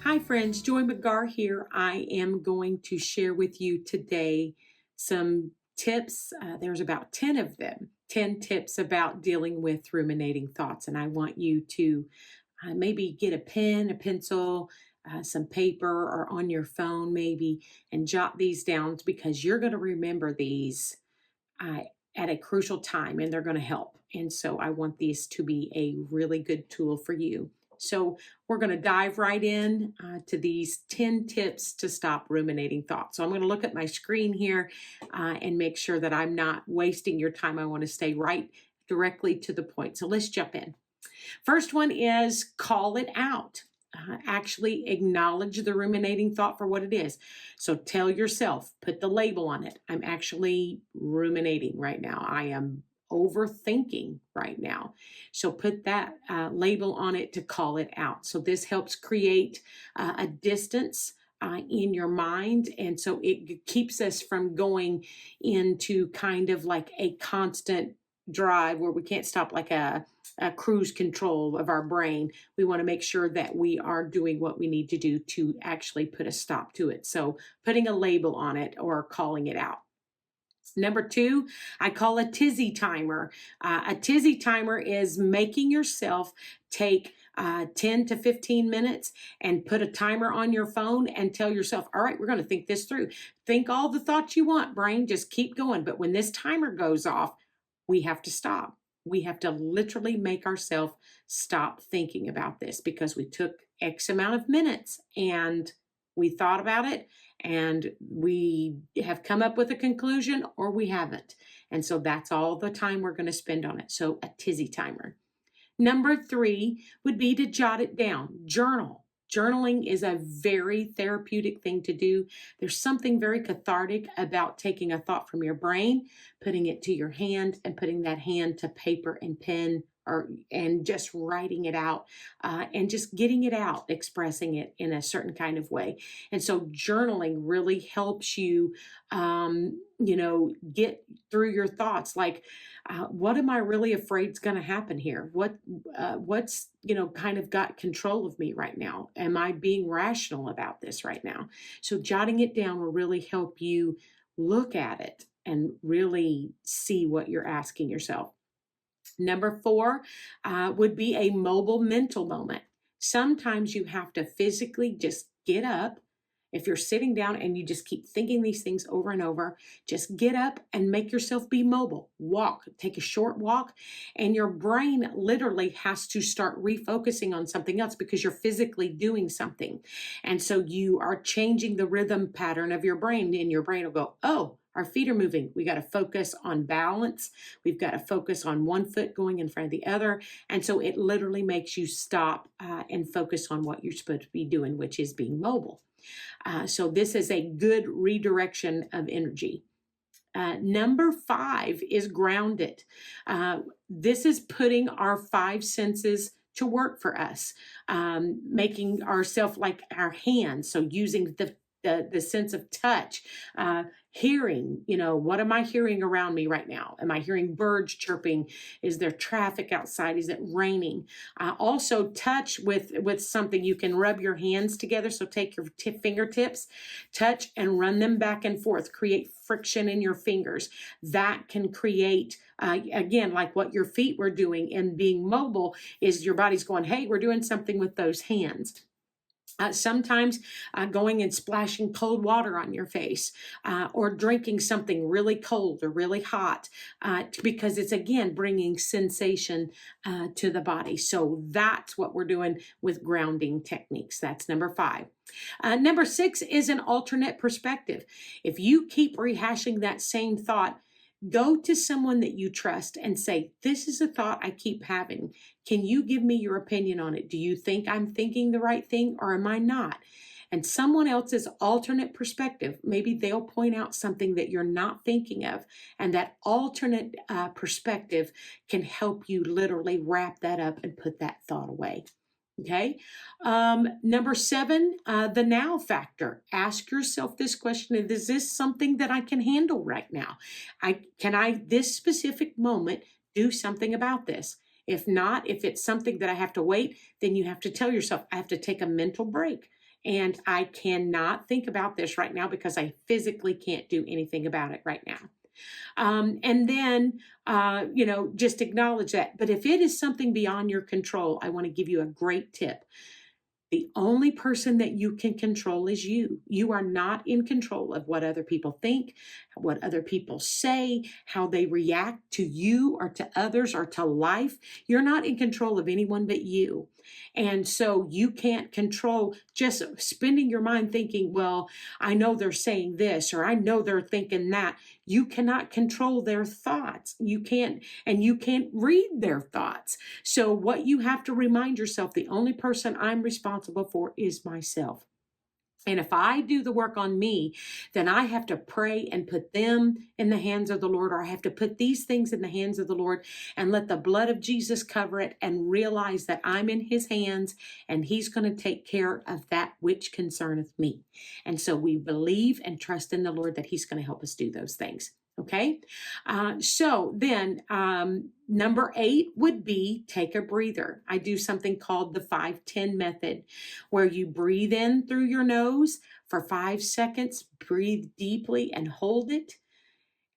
Hi friends, Joy McGarr here. I am going to share with you today some tips. There's about 10 of them, 10 tips about dealing with ruminating thoughts. And I want you to maybe get a pen, a pencil, some paper, or on your phone maybe, and jot these down because you're going to remember these uh, at a crucial time and they're going to help. And so I want these to be a really good tool for you. So we're going to dive right in to these 10 tips to stop ruminating thoughts. So I'm going to look at my screen here and make sure that I'm not wasting your time. I want to stay right directly to the point. So let's jump in. First one is call it out. Actually acknowledge the ruminating thought for what it is. So tell yourself, put the label on it. I'm actually ruminating right now. I am overthinking right now. So put that label on it to call it out. So this helps create a distance in your mind. And so it keeps us from going into kind of like a constant drive where we can't stop, like a cruise control of our brain. We want to make sure that we are doing what we need to do to actually put a stop to it. So putting a label on it or calling it out. Number two, I call a tizzy-timer. A tizzy-timer is making yourself take 10 to 15 minutes and put a timer on your phone and tell yourself, all right, we're going to think this through. Think all the thoughts you want, brain, just keep going. But when this timer goes off, we have to stop. We have to literally make ourselves stop thinking about this because we took X amount of minutes and we thought about it and we have come up with a conclusion or we haven't. And so that's all the time we're going to spend on it. So a tizzy timer. Number three would be to jot it down, journal. Journaling is a very therapeutic thing to do. There's something very cathartic about taking a thought from your brain, putting it to your hand, and putting that hand to paper and pen, and just writing it out and just getting it out, expressing it in a certain kind of way. And so journaling really helps you, get through your thoughts. Like, what am I really afraid is going to happen here? What's kind of got control of me right now? Am I being rational about this right now? So jotting it down will really help you look at it and really see what you're asking yourself. Number four would be a mobile mental moment. Sometimes you have to physically just get up. If you're sitting down and you just keep thinking these things over and over, just get up and make yourself be mobile. Walk, take a short walk, and your brain literally has to start refocusing on something else because you're physically doing something. And so you are changing the rhythm pattern of your brain, and your brain will go, oh, our feet are moving. We got to focus on balance. We've got to focus on one foot going in front of the other. And so it literally makes you stop and focus on what you're supposed to be doing, which is being mobile. So this is a good redirection of energy. Number five is grounded. This is putting our five senses to work for us, making ourselves like our hands. So using the sense of touch, hearing, what am I hearing around me right now? Am I hearing birds chirping? Is there traffic outside? Is it raining? Also touch with something. You can rub your hands together. So take your fingertips, touch and run them back and forth, create friction in your fingers. That can create, again, like what your feet were doing and being mobile is your body's going, hey, we're doing something with those hands. Sometimes going and splashing cold water on your face or drinking something really cold or really hot because it's, again, bringing sensation to the body. So that's what we're doing with grounding techniques. That's number five. Number six is an alternate perspective. If you keep rehashing that same thought, go to someone that you trust and say, this is a thought I keep having. Can you give me your opinion on it? Do you think I'm thinking the right thing or am I not? And someone else's alternate perspective, maybe they'll point out something that you're not thinking of. And that alternate perspective can help you literally wrap that up and put that thought away. Okay. Number seven, the now factor. Ask yourself this question: is this something that I can handle right now? Can I, this specific moment, do something about this? If not, if it's something that I have to wait, then you have to tell yourself, I have to take a mental break And I cannot think about this right now because I physically can't do anything about it right now. And then, just acknowledge that. But if it is something beyond your control, I want to give you a great tip. The only person that you can control is you. You are not in control of what other people think, what other people say, how they react to you or to others or to life. You're not in control of anyone but you. And so you can't control just spending your mind thinking, well, I know they're saying this or I know they're thinking that. You cannot control their thoughts. You can't, and you can't read their thoughts. So what you have to remind yourself, the only person I'm responsible for is myself. And if I do the work on me, then I have to pray and put them in the hands of the Lord, or I have to put these things in the hands of the Lord and let the blood of Jesus cover it and realize that I'm in his hands and he's going to take care of that which concerneth me. And so we believe and trust in the Lord that he's going to help us do those things. Okay. So then, number 8 would be take a breather. I do something called the 5-10 method, where you breathe in through your nose for 5 seconds, breathe deeply and hold it.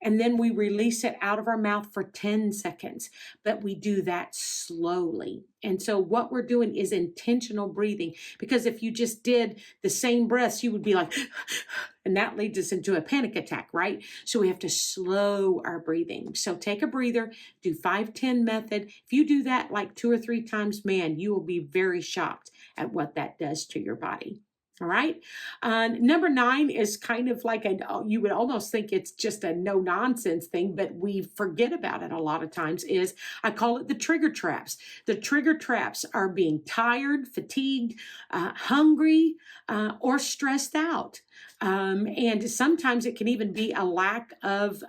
And then we release it out of our mouth for 10 seconds, but we do that slowly. And so what we're doing is intentional breathing, because if you just did the same breaths, you would be like, and that leads us into a panic attack, right? So we have to slow our breathing. So take a breather, do 5-10 method. If you do that like 2 or 3 times, man, you will be very shocked at what that does to your body. All right. Number 9 is kind of like you would almost think it's just a no nonsense thing, but we forget about it a lot of times. I call it the trigger traps. The trigger traps are being tired, fatigued, hungry, or stressed out. And sometimes it can even be a lack of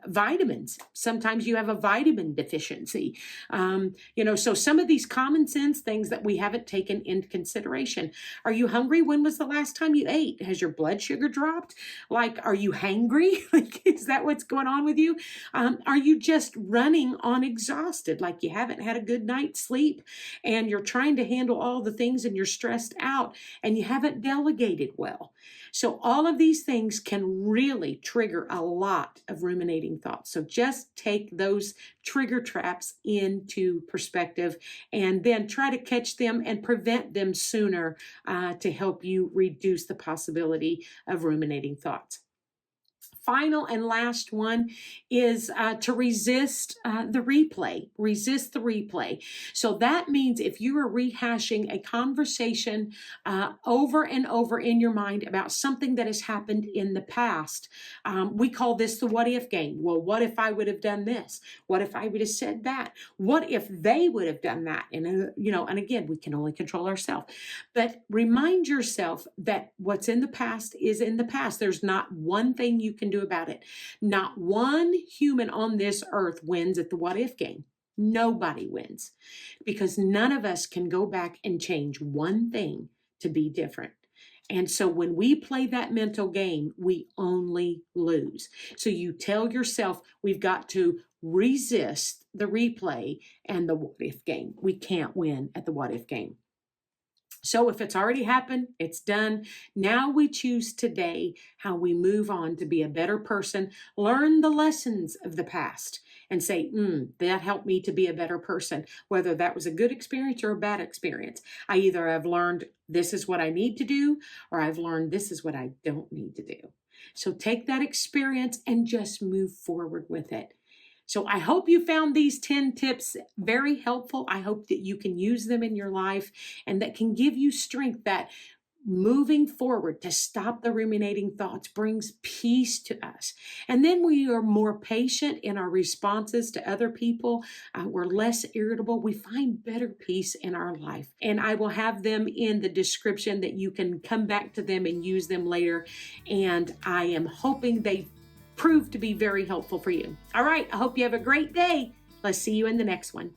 vitamins. Sometimes you have a vitamin deficiency. So some of these common sense things that we haven't taken into consideration. Are you hungry? When was the last time you ate? Has your blood sugar dropped? Like, are you hangry? Like, is that what's going on with you? Are you just running on exhausted? Like you haven't had a good night's sleep and you're trying to handle all the things and you're stressed out and you haven't delegated well. So all of these things can really trigger a lot of ruminating thoughts. So just take those trigger traps into perspective and then try to catch them and prevent them sooner to help you reduce the possibility of ruminating thoughts. Final and last one is to resist the replay. Resist the replay. So that means if you are rehashing a conversation over and over in your mind about something that has happened in the past, we call this the what if game. Well, what if I would have done this? What if I would have said that? What if they would have done that? And and again, we can only control ourselves. But remind yourself that what's in the past is in the past. There's not one thing you can do about it. Not one human on this earth wins at the what if game. Nobody wins, because none of us can go back and change one thing to be different. And so when we play that mental game, we only lose. So you tell yourself, we've got to resist the replay and the what if game. We can't win at the what if game. So if it's already happened, it's done. Now we choose today how we move on to be a better person, learn the lessons of the past, and say, that helped me to be a better person, whether that was a good experience or a bad experience. I either have learned this is what I need to do, or I've learned this is what I don't need to do. So take that experience and just move forward with it. So I hope you found these 10 tips very helpful. I hope that you can use them in your life and that can give you strength, that moving forward to stop the ruminating thoughts brings peace to us. And then we are more patient in our responses to other people. We're less irritable. We find better peace in our life. And I will have them in the description that you can come back to them and use them later. And I am hoping they prove to be very helpful for you. All right. I hope you have a great day. Let's see you in the next one.